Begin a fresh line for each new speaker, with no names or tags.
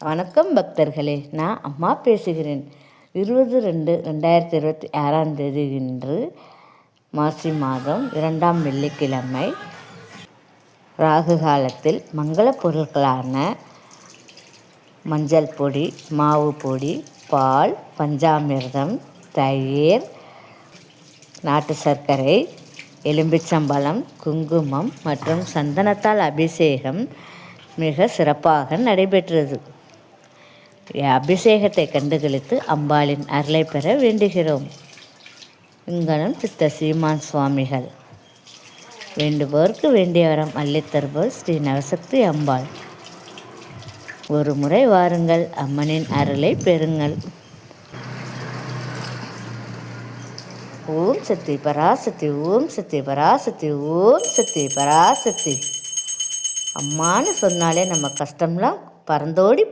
வணக்கம் பக்தர்களே, நான் அம்மா பேசுகிறேன். 20/2/2026 இன்று மாசி மாதம் 2ஆம் வெள்ளிக்கிழமை ராகு காலத்தில் மங்கள பொருட்களான மஞ்சள் பொடி, மாவு பொடி, பால், பஞ்சாமிர்தம், தயிர், நாட்டு சர்க்கரை, எலும்பிச்சம்பழம், குங்குமம் மற்றும் சந்தனத்தால் அபிஷேகம் மிக சிறப்பாக நடைபெற்றது. அபிஷேகத்தை கண்டுகளித்து அம்பாளின் அருளை பெற வேண்டுகிறோம். இங்கனம் சித்த சீமான் சுவாமிகள். வேண்டுபவருக்கு வேண்டிய வரம் அள்ளித்தருபவர் ஸ்ரீ நவசக்தி அம்பாள். ஒரு முறை வாருங்கள், அம்மனின் அருளை பெறுங்கள். ஓம் சக்தி பராசக்தி, ஓம் சக்தி பராசக்தி, ஓம் சக்தி பராசக்தி. அம்மான்னு சொன்னாலே நம்ம கஷ்டம்லாம் பறந்தோடி